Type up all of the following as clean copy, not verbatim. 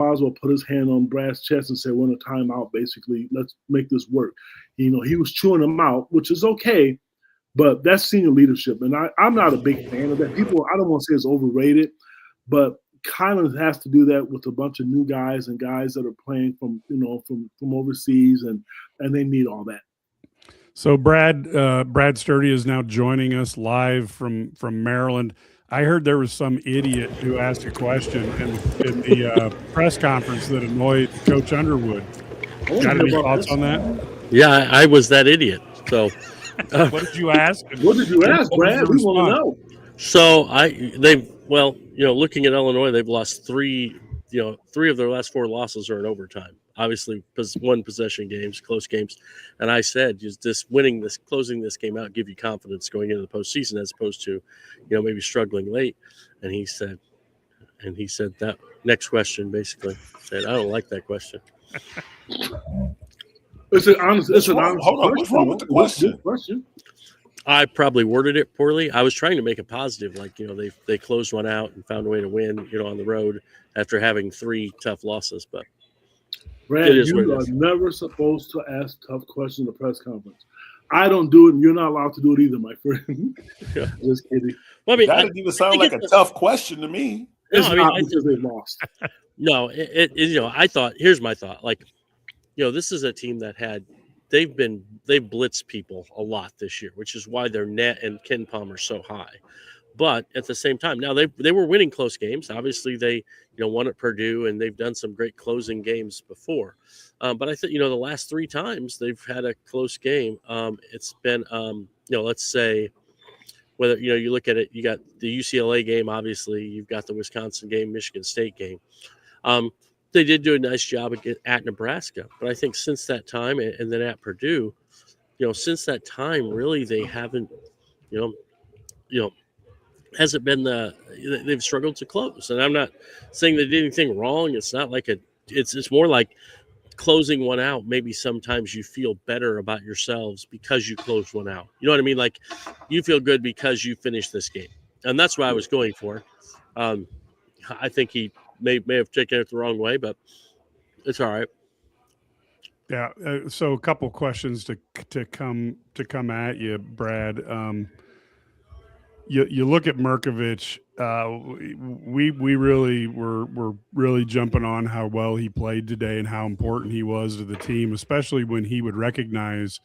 Boswell put his hand on Brad's chest and said, "We're in a timeout, basically. Let's make this work." He was chewing him out, which is okay, but that's senior leadership. And I'm not a big fan of that. People, I don't want to say it's overrated, but Kylan has to do that with a bunch of new guys and guys that are playing from overseas, and they need all that. So Brad Sturdy is now joining us live from Maryland. I heard there was some idiot who asked a question in the press conference that annoyed Coach Underwood. Got any thoughts on that? Yeah, I was that idiot. So, what did you ask? What did you ask, Brad? We want to know. So looking at Illinois, they've lost three of their last four losses are in overtime. Obviously, one possession games, close games. And I said, just closing this game out, give you confidence going into the postseason as opposed to, maybe struggling late. And he said that next question basically said, I don't like that question. It's an honest Hold on, what's wrong with the question? I probably worded it poorly. I was trying to make it positive, like they closed one out and found a way to win, on the road after having three tough losses. But Brad, you are never supposed to ask tough questions in a press conference. I don't do it, and you're not allowed to do it either, my friend. Yeah. Just kidding. Well, that didn't even sound like a tough question to me. It's not because they lost. No, here's my thought. Like, this is a team that they've blitzed people a lot this year, which is why their net and Ken Palmer so high. But at the same time, now they were winning close games. Obviously, they won at Purdue, and they've done some great closing games before. But I think the last three times they've had a close game, it's been let's say whether you look at it, you got the UCLA game, obviously you've got the Wisconsin game, Michigan State game. They did do a nice job at Nebraska, but I think since that time, and then at Purdue, since that time, really they haven't, hasn't been they've struggled to close. And I'm not saying they did anything wrong. It's not like it's more like closing one out. Maybe sometimes you feel better about yourselves because you closed one out. You know what I mean? Like you feel good because you finished this game. And that's what I was going for. I think he may have taken it the wrong way, but it's all right. Yeah. So a couple questions to come at you, Brad. You look at Merkovich. We really were really jumping on how well he played today and how important he was to the team, especially when he would recognize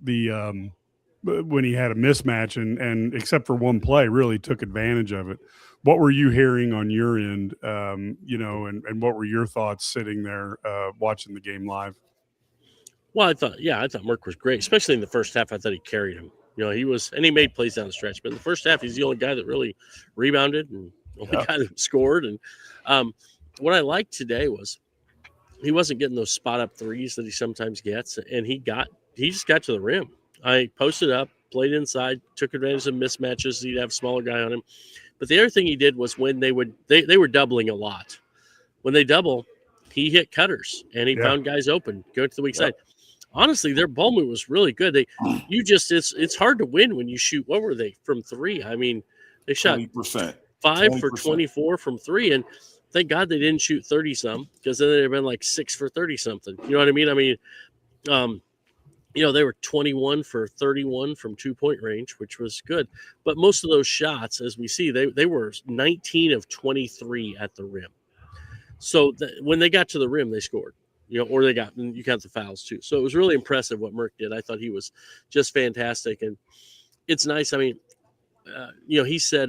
when he had a mismatch and except for one play, really took advantage of it. What were you hearing on your end, and what were your thoughts sitting there watching the game live? Well, I thought Merk was great, especially in the first half. I thought he carried him. He made plays down the stretch, but in the first half, he's the only guy that really rebounded and only guy that scored. And what I liked today was he wasn't getting those spot up threes that he sometimes gets, and he just got to the rim. I posted up, played inside, took advantage of mismatches. He'd have a smaller guy on him. But the other thing he did was when they were doubling a lot. When they double, he hit cutters and he found guys open, go to the weak side. Honestly, their ball move was really good. It's hard to win when you shoot. What were they from three? I mean, they shot 20%. 5 for 24 from three, and thank God they didn't shoot 30 some, because then they'd have been like 6 for 30 something. You know what I mean? I mean, they were 21 for 31 from 2-point range, which was good. But most of those shots, as we see, they were 19 of 23 at the rim. So when they got to the rim, they scored. Or you got the fouls too. So it was really impressive what Merck did. I thought he was just fantastic. And it's nice. I mean, he said,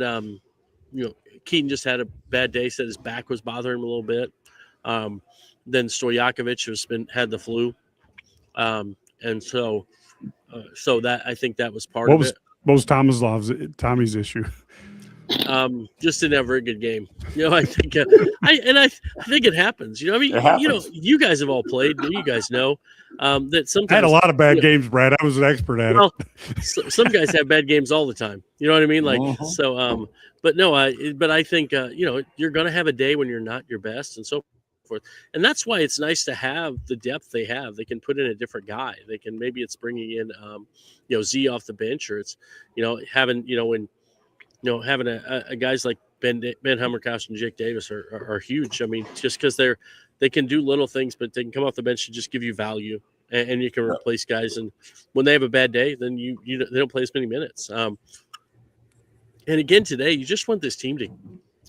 Keaton just had a bad day, said his back was bothering him a little bit. Then Stojakovic had the flu. And so that, I think that was part of it. What was Tommy's issue? Just didn't have a very good game. I think I think it happens. You guys have all played. You guys know that sometimes I had a lot of bad games, Brad. I was an expert at it. Some guys have bad games all the time. You know what I mean? Like so. But no, I think you're going to have a day when you're not your best and so forth. And that's why it's nice to have the depth they have. They can put in a different guy. They can maybe it's bringing in Z off the bench, or it's having when. Having a guys like Ben Hummerkosh and Jake Davis are huge. I mean, just because they can do little things, but they can come off the bench and just give you value, and you can replace guys. And when they have a bad day, then they don't play as many minutes. And again today, you just want this team to.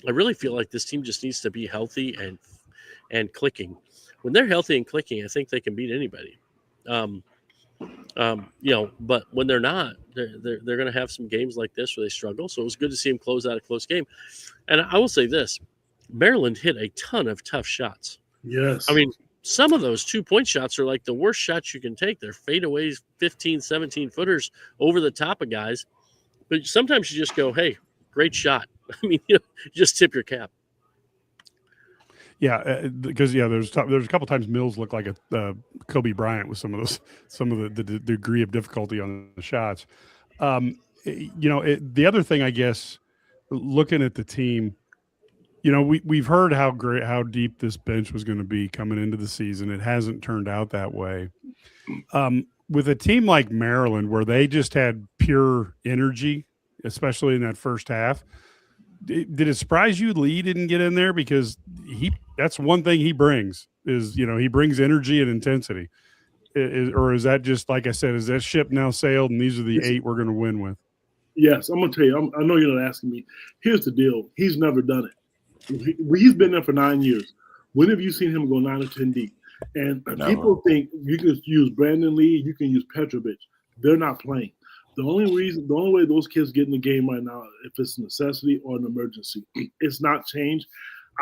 I really feel like this team just needs to be healthy and clicking. When they're healthy and clicking, I think they can beat anybody. But when they're not, they're going to have some games like this where they struggle. So it was good to see them close out a close game. And I will say this, Maryland hit a ton of tough shots. Yes. I mean, some of those 2-point shots are like the worst shots you can take. They're fadeaways, 15, 17 footers over the top of guys. But sometimes you just go, hey, great shot. I mean, just tip your cap. Yeah, because there's a couple times Mills looked like a Kobe Bryant with some of the degree of difficulty on the shots. The other thing, I guess, looking at the team, we've heard how deep this bench was going to be coming into the season. It hasn't turned out that way. With a team like Maryland, where they just had pure energy, especially in that first half. Did it surprise you Lee didn't get in there? Because that's one thing he brings is, he brings energy and intensity. Or is that just, like I said, is that ship now sailed and these are the 8 we're going to win with? Yes, I'm going to tell you, I know you're not asking me. Here's the deal. He's never done it. He's been there for 9 years. When have you seen him go 9 or 10 deep? And people think you can use Brandon Lee, you can use Petrovic. They're not playing. The only way those kids get in the game right now, if it's a necessity or an emergency, it's not changed.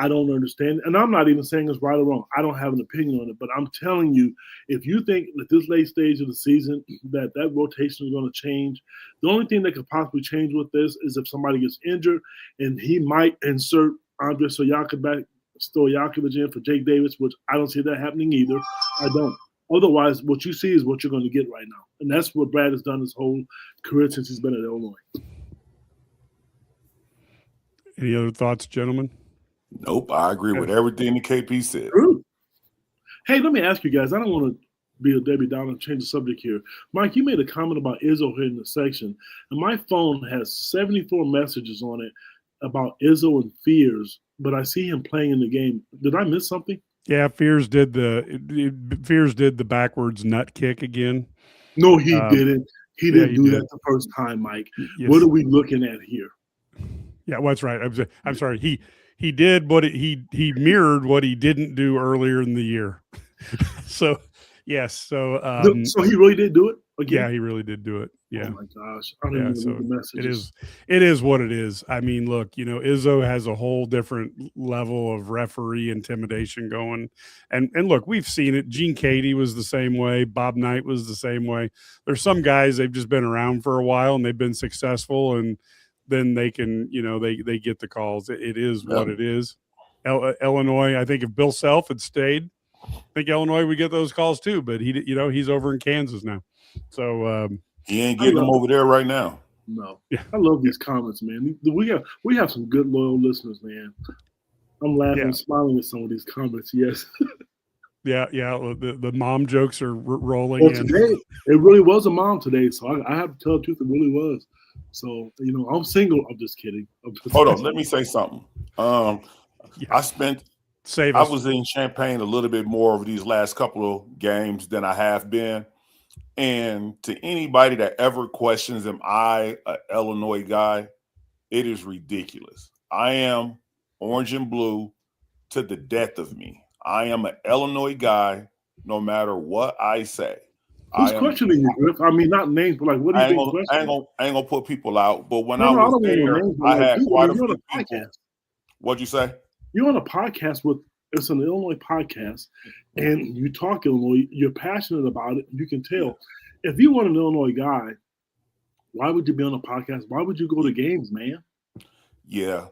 I don't understand. And I'm not even saying it's right or wrong. I don't have an opinion on it. But I'm telling you, if you think that this late stage of the season, that rotation is going to change, the only thing that could possibly change with this is if somebody gets injured and he might insert Andre Stojakovic in for Jake Davis, which I don't see that happening either. I don't. Otherwise, what you see is what you're going to get right now. And that's what Brad has done his whole career since he's been at Illinois. Any other thoughts, gentlemen? Nope, I agree with everything the KP said. True. Hey, let me ask you guys. I don't want to be a Debbie Downer and change the subject here. Mike, you made a comment about Izzo here in the section, and my phone has 74 messages on it about Izzo and Fears, but I see him playing in the game. Did I miss something? Yeah, Fears did the backwards nut kick again. No, he didn't. He didn't do that the first time, Mike. Yes. What are we looking at here? Yeah, well, that's right. I'm sorry. He did what he mirrored what he didn't do earlier in the year. So yes, so he really did do it again. Yeah, he really did do it. Yeah. Oh my gosh, I don't even read the messages. It is what it is. I mean, look, Izzo has a whole different level of referee intimidation going, and look, we've seen it. Gene Cady was the same way. Bob Knight was the same way. There's some guys they've just been around for a while and they've been successful, and then they can, they get the calls. It is what it is. Illinois, I think if Bill Self had stayed, I think Illinois would get those calls too. But he's over in Kansas now, so he ain't getting them over there right now. No, yeah. I love these comments, man. We have some good loyal listeners, man. I'm laughing, and smiling at some of these comments. Yes. Yeah. The mom jokes are rolling. Well, today it really was a mom today, so I have to tell the truth. It really was. So I'm single. I'm just kidding. Hold on, let me say something. I was in Champaign a little bit more over these last couple of games than I have been. And to anybody that ever questions, am I an Illinois guy? It is ridiculous. I am orange and blue to the death of me. I am an Illinois guy no matter what I say. Who's questioning you, Griff? I mean, not names, but like, what do you think? I ain't gonna put people out. But when I was there, I had quite a few people. What'd you say? You're on a podcast it's an Illinois podcast, and you talk Illinois. You're passionate about it. You can tell. If you weren't an Illinois guy, why would you be on a podcast? Why would you go to games, man? Yeah.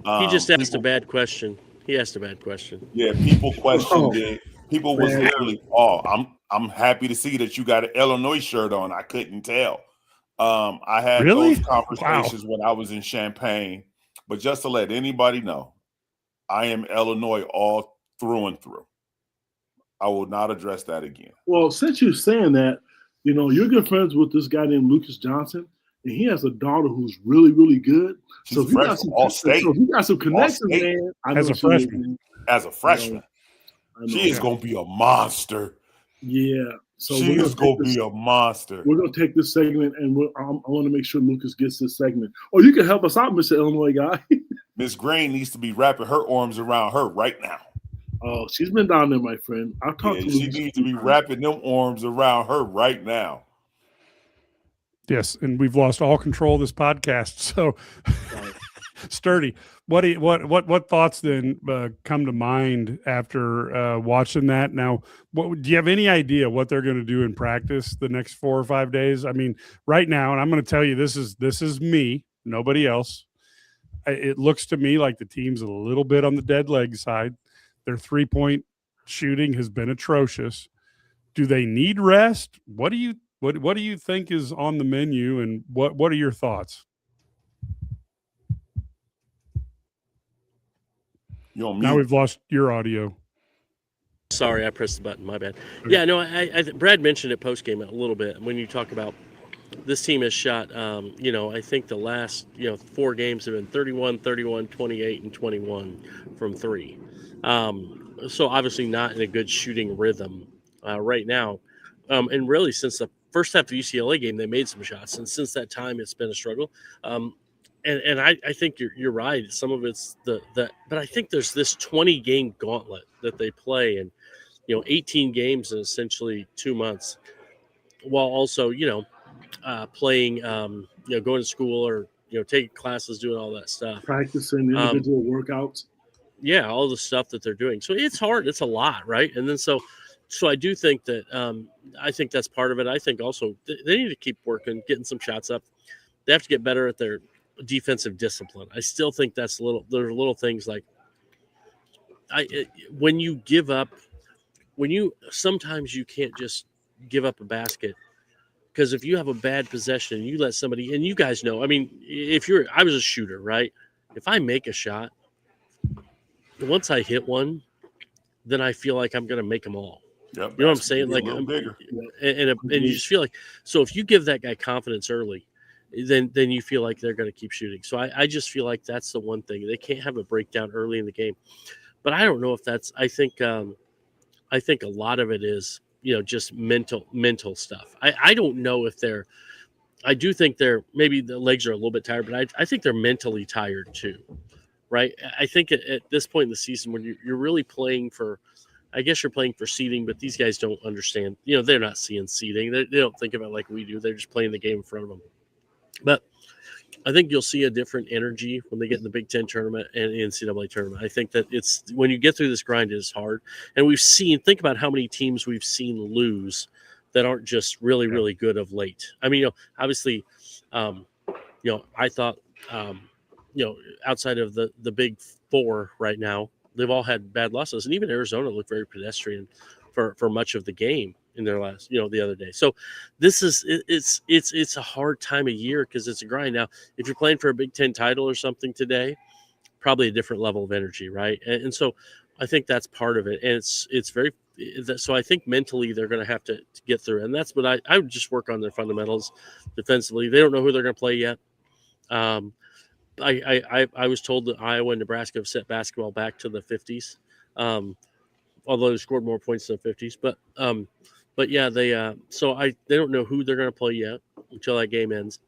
He just asked a bad question. He asked a bad question. Yeah, people questioned it. People was literally, I'm happy to see that you got an Illinois shirt on. I couldn't tell. I had those conversations when I was in Champaign. But just to let anybody know, I am Illinois all through and through. I will not address that again. Well, since you're saying that, you're good friends with this guy named Lucas Johnson, and he has a daughter who's really, really good. She's if you got some connections, man. As a freshman. As a freshman. She is going to be a monster. Yeah. So she is going to be a monster. We're going to take this segment, and I want to make sure Lucas gets this segment. Or you can help us out, Mr. Illinois guy. Miss Green needs to be wrapping her arms around her right now. Oh, she's been down there, my friend. I'll talk to She needs to be wrapping them arms around her right now. Yes, and we've lost all control of this podcast. So, Sturdy, what thoughts then come to mind after watching that? Now, do you have any idea what they're going to do in practice the next 4 or 5 days? I mean, right now, and I'm going to tell you, this is me, nobody else. It looks to me like the team's a little bit on the dead leg side. Their 3-point shooting has been atrocious. Do they need rest? What do you think is on the menu, and what are your thoughts? Now we've lost your audio. Sorry, I pressed the button. My bad. Okay. Yeah, no, Brad mentioned it post-game a little bit when you talk about this team has shot, I think the last, 4 games have been 31, 31, 28, and 21 from 3. So obviously not in a good shooting rhythm right now. And really since the first half of the UCLA game, they made some shots. And since that time, it's been a struggle. And I think you're right. Some of it's but I think there's this 20-game gauntlet that they play, and 18 games in essentially 2 months, while also playing, going to school or taking classes, doing all that stuff, practicing individual workouts. Yeah, all the stuff that they're doing. So it's hard. It's a lot, right? And then so I do think that I think that's part of it. I think also they need to keep working, getting some shots up. They have to get better at their defensive discipline. I still think that's there are little things like when you give up, sometimes you can't just give up a basket, because if you have a bad possession and you let somebody, and you guys know, I mean, I was a shooter, right? If I make a shot, once I hit one, then I feel like I'm going to make them all. Yep, you know what I'm saying? Like, bigger. And you just feel like, so if you give that guy confidence early, then you feel like they're going to keep shooting. So I just feel like that's the one thing. They can't have a breakdown early in the game. But I don't know if that's, I think a lot of it is, just mental stuff. I don't know if I do think maybe the legs are a little bit tired, but I think they're mentally tired too. Right. I think at this point in the season, when you're really playing for, I guess you're playing for seeding, but these guys don't understand, they're not seeing seeding. They don't think of it like we do. They're just playing the game in front of them. But I think you'll see a different energy when they get in the Big Ten tournament and the NCAA tournament. I think that it's when you get through this grind, it is hard. And think about how many teams we've seen lose that aren't just really, really good of late. I mean, obviously, I thought, outside of the Big Four right now, they've all had bad losses. And even Arizona looked very pedestrian for much of the game in their last, the other day. So this is, it's a hard time of year because it's a grind. Now, if you're playing for a Big Ten title or something today, probably a different level of energy, right? And so I think that's part of it. And it's very, so I think mentally they're going to have to get through. And that's what I would just work on their fundamentals defensively. They don't know who they're going to play yet. I was told that Iowa and Nebraska have set basketball back to the 50s, although they scored more points in the 50s. But yeah, they don't know who they're going to play yet until that game ends.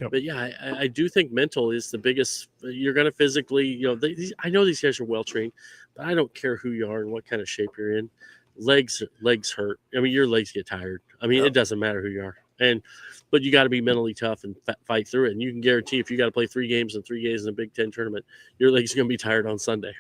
Yep. But yeah, I do think mental is the biggest. You're going to physically, I know these guys are well trained, but I don't care who you are and what kind of shape you're in. Legs hurt. I mean, your legs get tired. I mean, It doesn't matter who you are. But you got to be mentally tough and fight through it. And you can guarantee if you got to play 3 games in 3 days in a Big Ten tournament, your legs are going to be tired on Sunday.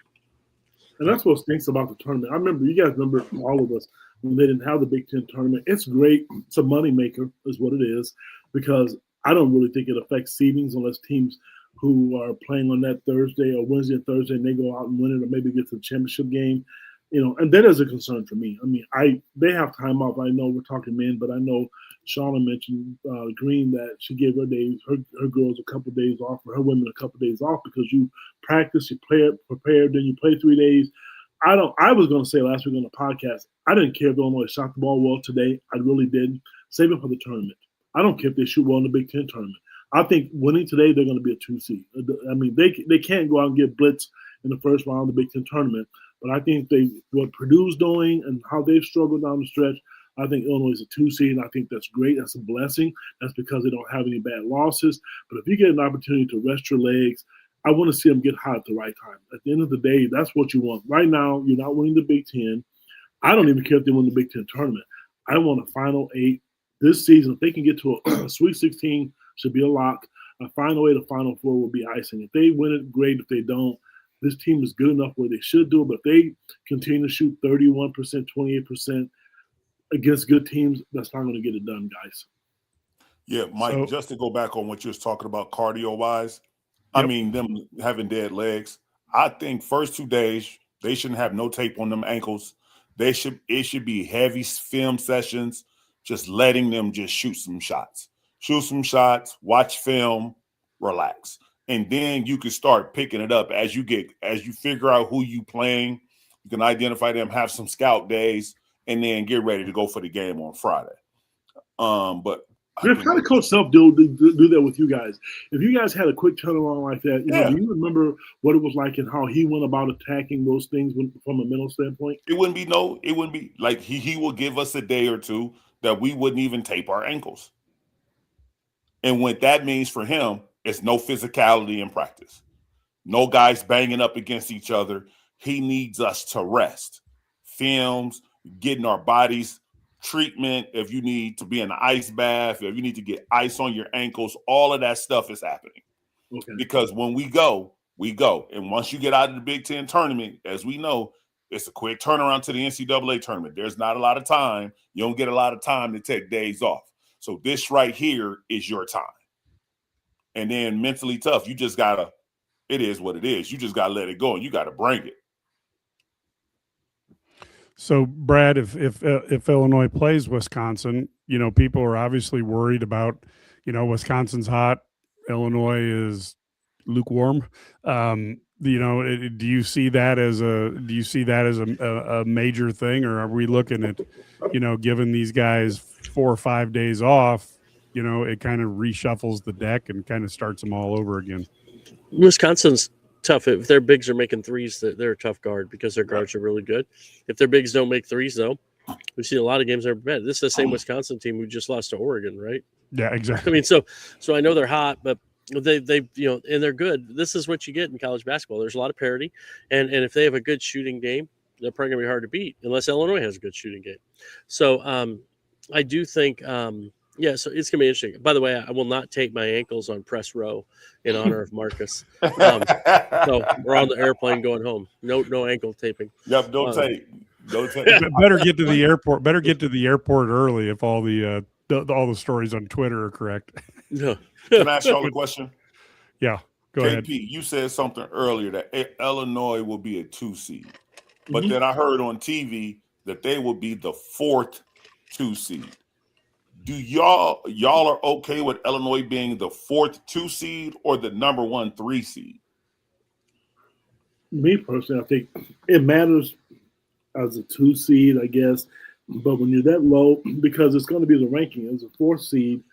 And that's what stinks about the tournament. I remember, you guys remember, all of us, when they didn't have the Big Ten tournament. It's great. It's a moneymaker is what it is, because I don't really think it affects seedings unless teams who are playing on that Thursday or Wednesday and Thursday, and they go out and win it or maybe get to the championship game. And that is a concern for me. I mean, they have time off. I know we're talking men, but I know Shauna mentioned Green that she gave her girls a couple of days off, or her women a couple of days off, because you practice, you play it, prepared, then you play 3 days. I was going to say last week on the podcast, I didn't care if Illinois shot the ball well today. I really didn't. Save it for the tournament. I don't care if they shoot well in the Big Ten tournament. I think winning today, they're going to be a 2 seed. I mean, they can't go out and get blitzed in the first round of the Big Ten tournament. But I think what Purdue's doing and how they've struggled down the stretch, I think Illinois is a 2 seed, and I think that's great. That's a blessing. That's because they don't have any bad losses. But if you get an opportunity to rest your legs, I want to see them get hot at the right time. At the end of the day, that's what you want. Right now, you're not winning the Big Ten. I don't even care if they win the Big Ten tournament. I want a Final 8 this season. If they can get to a Sweet 16, should be a lock. A Final 8, a Final 4 will be icing. If they win it, great. If they don't, this team is good enough where they should do it. But if they continue to shoot 31%, 28% against good teams, that's not going to get it done, guys. Yeah, Mike, just to go back on what you was talking about cardio-wise, I mean, them having dead legs, I think first 2 days, they shouldn't have no tape on them ankles. It should be heavy film sessions, just letting them just shoot some shots, watch film, relax. And then you can start picking it up as you figure out who you playing. You can identify them, have some scout days, and then get ready to go for the game on Friday. But how did Coach Self do that with you guys? If you guys had a quick turnaround like that, you know, do you remember what it was like and how he went about attacking those things from a mental standpoint? It wouldn't be like he will give us a day or two that we wouldn't even tape our ankles. And what that means for him is no physicality in practice. No guys banging up against each other. He needs us to rest. Films, getting our bodies treatment, if you need to be in an ice bath, if you need to get ice on your ankles, all of that stuff is happening. Okay. Because when we go. And once you get out of the Big Ten tournament, as we know, it's a quick turnaround to the NCAA tournament. There's not a lot of time. You don't get a lot of time to take days off. So this right here is your time. And then mentally tough, you just got to, it is what it is. You just got to let it go and you got to bring it. So, Brad, if Illinois plays Wisconsin, you know, people are obviously worried about, you know, Wisconsin's hot, Illinois is lukewarm. You know, do you see that as a major thing, or are we looking at, you know, giving these guys 4 or 5 days off, you know, it kind of reshuffles the deck and kind of starts them all over again? Wisconsin's tough. If their bigs are making threes, they're a tough guard because their guards are really good. If their bigs don't make threes, though, we've seen a lot of games that are bad. This is the same Wisconsin team who just lost to Oregon, right? Yeah, exactly. I mean, so I know they're hot, but they you know, and they're good. This is what you get in college basketball. There's a lot of parity, and if they have a good shooting game, they're probably gonna be hard to beat unless Illinois has a good shooting game. So I do think yeah, so it's gonna be interesting. By the way, I will not tape my ankles on press row in honor of Marcus. So we're on the airplane going home. No ankle taping. Yep, don't tape. Better get to the airport. Better get to the airport early if all the stories on Twitter are correct. No. Can I ask y'all a question? Yeah, go ahead. You said something earlier that Illinois will be a 2 seed, but then I heard on TV that they will be the 4th 2 seed. Do y'all are okay with Illinois being the 4th 2 seed or the number 1 3 seed? Me personally, I think it matters as a 2 seed, I guess. But when you're that low, because it's going to be the ranking as a 4th seed,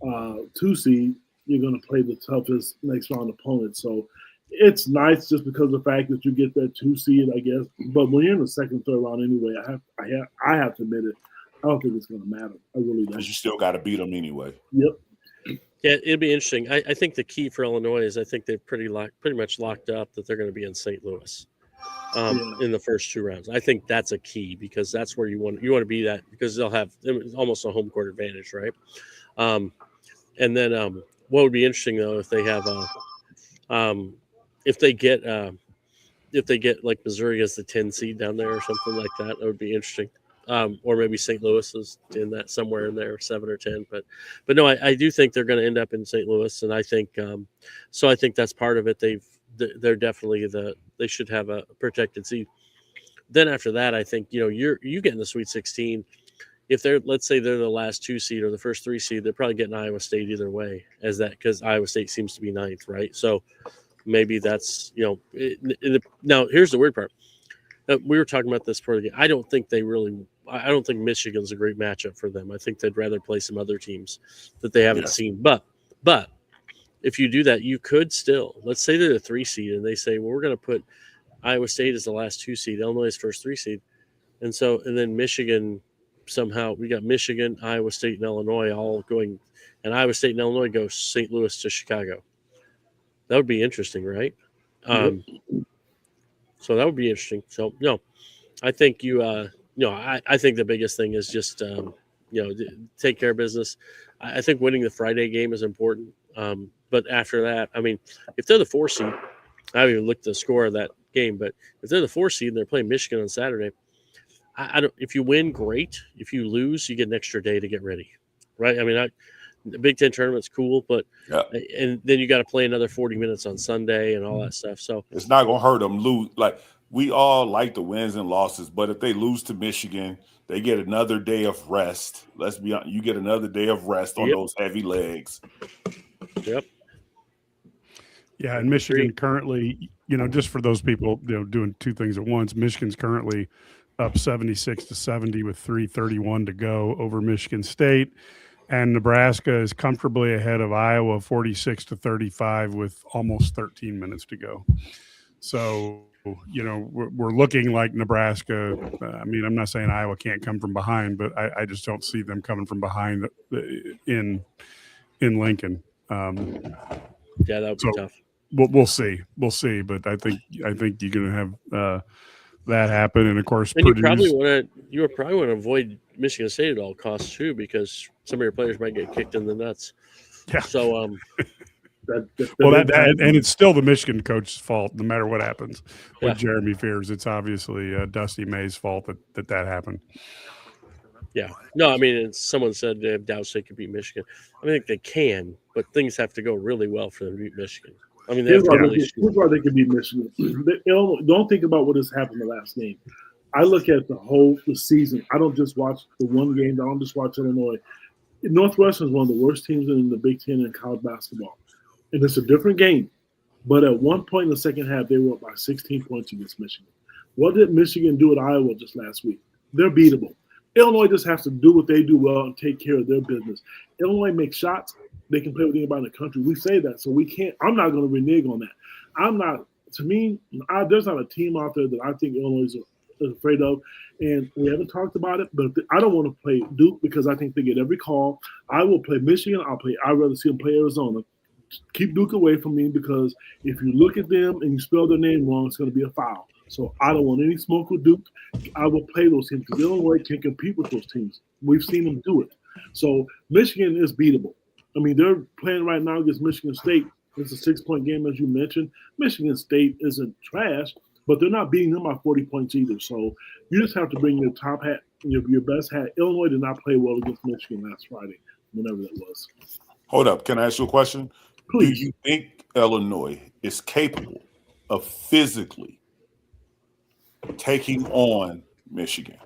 2 seed, you're going to play the toughest next round opponent. So it's nice just because of the fact that you get that 2 seed, I guess. But when you're in the second, third round anyway, I have to admit it. I don't think it's going to matter. I really don't. Because you still got to beat them anyway. Yep. Yeah, it'd be interesting. I think the key for Illinois is I think they've pretty much locked up that they're going to be in St. Louis in the first 2 rounds. I think that's a key because that's where you want to be that because they'll have almost a home court advantage, right? And then what would be interesting though if they have if they get like Missouri as the 10 seed down there or something like that, that would be interesting. Or maybe St. Louis is in that somewhere in there, 7 or 10. But no, I do think they're going to end up in St. Louis, and I think so. I think that's part of it. They're definitely they should have a protected seed. Then after that, I think you get in the Sweet 16. If let's say they're the last 2 seed or the first 3 seed, they're probably getting Iowa State either way, because Iowa State seems to be 9th, right? So maybe that's now here's the weird part. We were talking about this before the game. I don't think Michigan's a great matchup for them. I think they'd rather play some other teams that they haven't seen. But if you do that, you could still, let's say they're the 3 seed and they say, well, we're going to put Iowa State as the last 2 seed, Illinois is first 3 seed. And then Michigan, somehow we got Michigan, Iowa State, and Illinois all going, and Iowa State and Illinois go St. Louis to Chicago. That would be interesting, right? So that would be interesting. So, no, I think I think the biggest thing is just, take care of business. I think winning the Friday game is important. But after that, I mean, if they're the 4 seed, I haven't even looked at the score of that game, but if they're the 4 seed and they're playing Michigan on Saturday, I don't. If you win, great. If you lose, you get an extra day to get ready, right? I mean, the Big Ten tournament's cool, but and then you got to play another 40 minutes on Sunday and all that stuff. So it's not gonna hurt them lose. Like, we all like the wins and losses, but if they lose to Michigan, they get another day of rest. Let's be honest, you get another day of rest on those heavy legs. Yep. Yeah, and Michigan currently, just for those people, doing two things at once, Michigan's currently up 76-70 with 3:31 to go over Michigan State, and Nebraska is comfortably ahead of Iowa 46-35 with almost 13 minutes to go. So, we're looking like Nebraska. I mean, I'm not saying Iowa can't come from behind, but I just don't see them coming from behind in Lincoln. Yeah, that would be tough. We'll see. We'll see. But I think you're going to have that happen, and of course, and you probably want to avoid Michigan State at all costs too, because some of your players might get kicked in the nuts. Yeah. So, and it's still the Michigan coach's fault, no matter what happens with Jeremy Fears. It's obviously Dusty May's fault that happened. Yeah. No, I mean, someone said they have doubts they could beat Michigan. I think they can, but things have to go really well for them to beat Michigan. I mean, here's why they can beat Michigan. Don't think about what has happened the last game. I look at the season. I don't just watch the one game. I don't just watch Illinois. Northwestern is one of the worst teams in the Big Ten in college basketball. And it's a different game. But at one point in the second half, they were up by 16 points against Michigan. What did Michigan do at Iowa just last week? They're beatable. Illinois just has to do what they do well and take care of their business. Illinois makes shots. They can play with anybody in the country. We say that, so we can't. I'm not going to renege on that. To me, there's not a team out there that I think Illinois is afraid of, and we haven't talked about it, but I don't want to play Duke because I think they get every call. I will play Michigan. I'd rather see them play Arizona. Keep Duke away from me, because if you look at them and you spell their name wrong, it's going to be a foul. So I don't want any smoke with Duke. I will play those teams because Illinois can compete with those teams. We've seen them do it. So Michigan is beatable. I mean, they're playing right now against Michigan State. It's a 6-point game, as you mentioned. Michigan State isn't trash, but they're not beating them by 40 points either. So you just have to bring your top hat, your best hat. Illinois did not play well against Michigan last Friday, whenever that was. Hold up. Can I ask you a question? Please. Do you think Illinois is capable of physically taking on Michigan?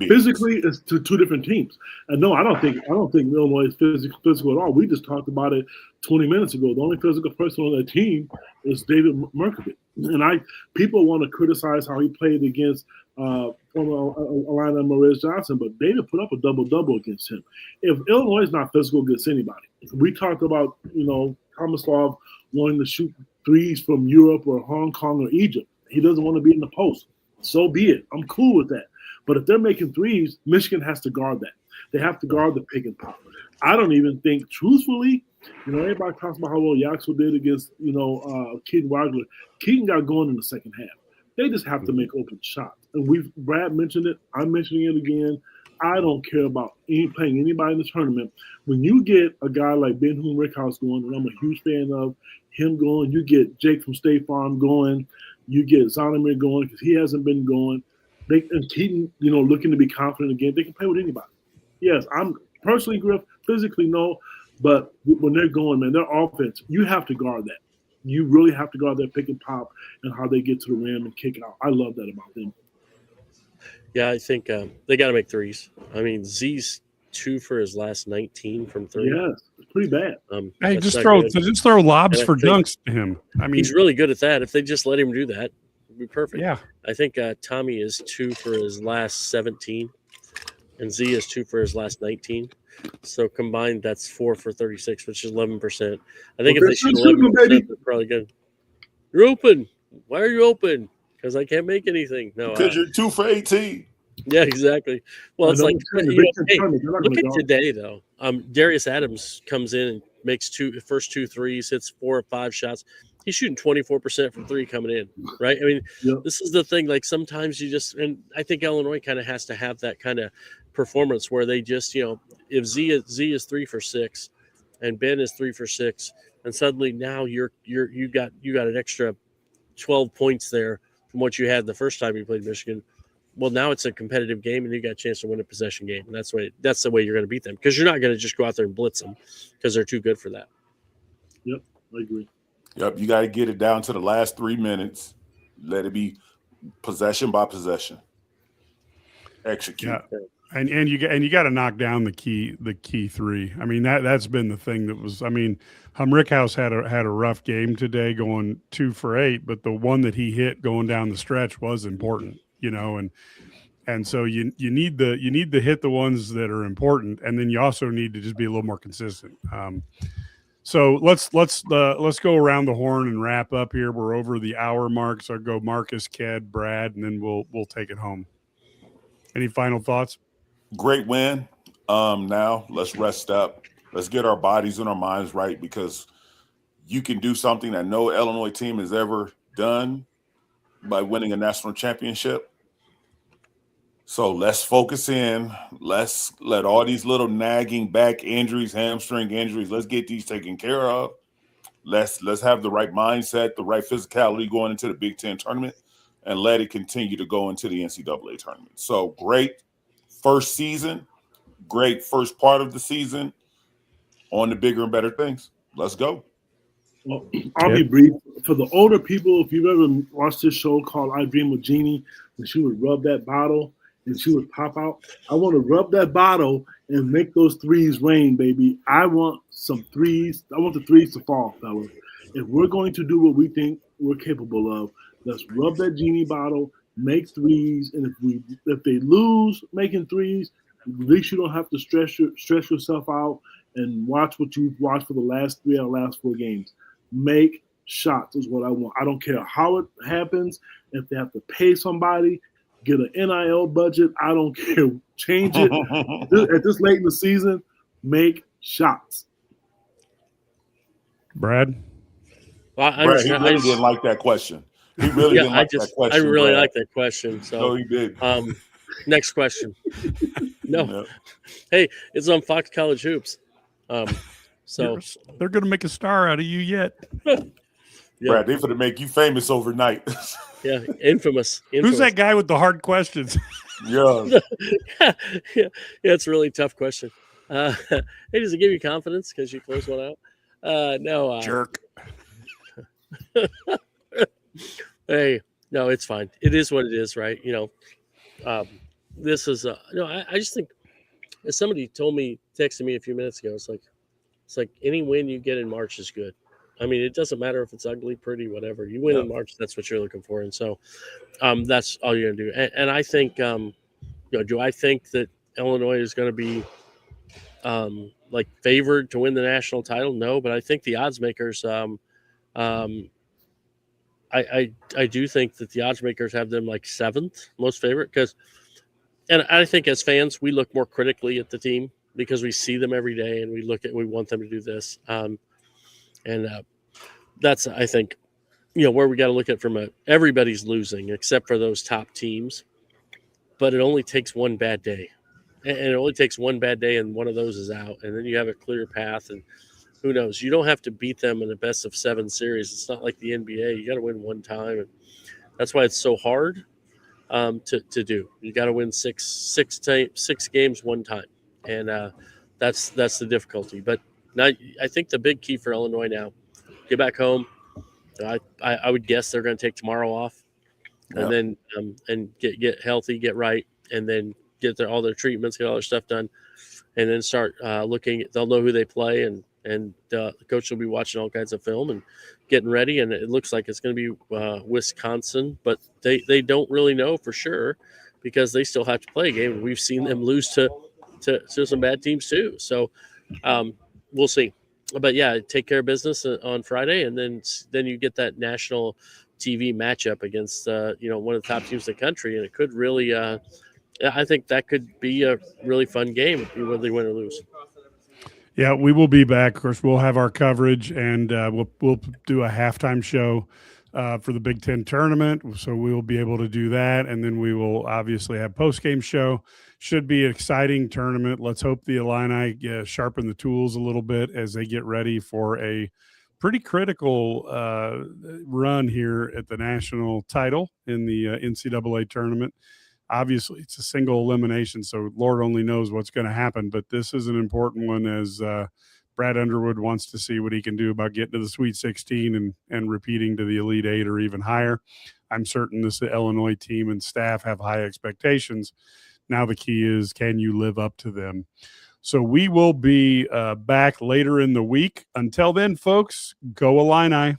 Physically, it's two different teams. And no, I don't think Illinois is physical at all. We just talked about it 20 minutes ago. The only physical person on that team is David Merkovich. And people want to criticize how he played against former Alana Morez Johnson, but David put up a double-double against him. If Illinois is not physical against anybody, we talked about, Tomislav wanting to shoot threes from Europe or Hong Kong or Egypt. He doesn't want to be in the post. So be it. I'm cool with that. But if they're making threes, Michigan has to guard that. They have to guard the pick and pop. I don't even think, truthfully, everybody talks about how well Yaxel did against, Keaton Wagler. Keaton got going in the second half. They just have to make open shots. And Brad mentioned it. I'm mentioning it again. I don't care about playing anybody in the tournament. When you get a guy like Ben-Hur Rickhouse going, and I'm a huge fan of him going, you get Jake from State Farm going, you get Zonomir going because he hasn't been going. And Keaton, looking to be confident again, they can play with anybody. Yes, I'm personally, Griff, physically no, but when they're going, man, their offense, you have to guard that. You really have to guard their pick and pop and how they get to the rim and kick out. I love that about them. Yeah, I think they got to make threes. I mean, Z's 2 for his last 19 from 3. Yes, it's pretty bad. Hey, just throw lobs for dunks to him. I mean, he's really good at that. If they just let him do that, it'd be perfect. Yeah, I think Tommy is 2 for his last 17. and Z is 2 for his last 19. So combined, that's 4 for 36, which is 11%. I think if they shoot 11%, they're probably good. You're open. Why are you open? Because I can't make anything. No, because you're 2 for 18. Yeah, exactly. Well, it's like, hey, look at today though. Darius Adams comes in and makes first 2 threes, hits 4 or 5 shots. He's shooting 24% from 3 coming in, right? I mean, This is the thing. Like sometimes and I think Illinois kind of has to have that kind of performance where they just, if Z is 3 for 6, and Ben is 3 for 6, and suddenly now you got an extra 12 points there from what you had the first time you played Michigan. Well, now it's a competitive game, and you got a chance to win a possession game, and that's the way you're going to beat them, because you're not going to just go out there and blitz them because they're too good for that. Yep, I agree. Yep, you got to get it down to the last 3 minutes. Let it be possession by possession. Execute. Yeah. And you got to knock down the key 3. I mean, that's been the thing that was. I mean, Rickhouse had a rough game today, going 2 for 8, but the one that he hit going down the stretch was important, and so you need to hit the ones that are important, and then you also need to just be a little more consistent. So let's go around the horn and wrap up here. We're over the hour mark, so I'll go Marcus, Ked, Brad, and then we'll take it home. Any final thoughts? Great win. Now let's rest up. Let's get our bodies and our minds right, because you can do something that no Illinois team has ever done by winning a national championship. So let's focus in. Let's let all these little nagging back injuries, hamstring injuries, let's get these taken care of. Let's have the right mindset, the right physicality going into the Big Ten tournament, and let it continue to go into the NCAA tournament. So great first season, great first part of the season, on to bigger and better things. Let's go. Well, I'll be brief. For the older people, if you've ever watched this show called I Dream of Jeannie, when she would rub that bottle and she would pop out, I want to rub that bottle and make those threes rain, baby. I want some threes. I want the threes to fall, fellas. If we're going to do what we think we're capable of, let's rub that Genie bottle, make threes, and if they lose making threes, at least you don't have to stress yourself out and watch what you've watched for the last 3 out of the last 4 games. Make shots is what I want. I don't care how it happens. If they have to pay somebody, get an NIL budget, I don't care. Change it. At this late in the season, make shots. Brad? Well, Brad, he really didn't like that question. He really didn't like that question. I really Brad. like that question. So no, he did. Next question. No. Hey, it's on Fox College Hoops. So they're going to make a star out of you yet. Brad, they're going to make you famous overnight. Yeah, infamous. Who's that guy with the hard questions? Yeah, it's a really tough question. Hey, does it give you confidence because you closed one out? No. Jerk. Hey, no, it's fine. It is what it is, right? This is I just think, as somebody texted me a few minutes ago, it's like any win you get in March is good. I mean, it doesn't matter if it's ugly, pretty, whatever. You win in March, that's what you're looking for, and so that's all you're gonna do. And I think, do I think that Illinois is going to be favored to win the national title? No, but I think the odds makers. I do think that the odds makers have them 7th most favorite, and I think as fans we look more critically at the team because we see them every day and we want them to do this. That's, I think, where we got to look at from everybody's losing except for those top teams, but it only takes one bad day, and it only takes one bad day, and one of those is out, and then you have a clear path, and who knows? You don't have to beat them in a best of 7 series. It's not like the NBA. You got to win one time, and that's why it's so hard to do. You got to win six games one time, and that's the difficulty. But now I think the big key for Illinois now, get back home. I would guess they're going to take tomorrow off, and then and get healthy, get right, and then get all their treatments, get all their stuff done, and then start looking. They'll know who they play, and the coach will be watching all kinds of film and getting ready. And it looks like it's going to be Wisconsin, but they don't really know for sure because they still have to play a game. And we've seen them lose to some bad teams too. So we'll see. But yeah, take care of business on Friday, and then you get that national TV matchup against one of the top teams in the country, and it could really I think that could be a really fun game, whether they win or lose. Yeah, we will be back. Of course, we'll have our coverage, and we'll do a halftime show for the Big Ten tournament. So we will be able to do that, and then we will obviously have post-game show. Should be an exciting tournament. Let's hope the Illini sharpen the tools a little bit as they get ready for a pretty critical run here at the national title in the NCAA tournament. Obviously, it's a single elimination, so Lord only knows what's going to happen. But this is an important one, as Brad Underwood wants to see what he can do about getting to the Sweet 16 and repeating to the Elite Eight or even higher. I'm certain this Illinois team and staff have high expectations. Now the key is, can you live up to them? So we will be back later in the week. Until then, folks, go Illini.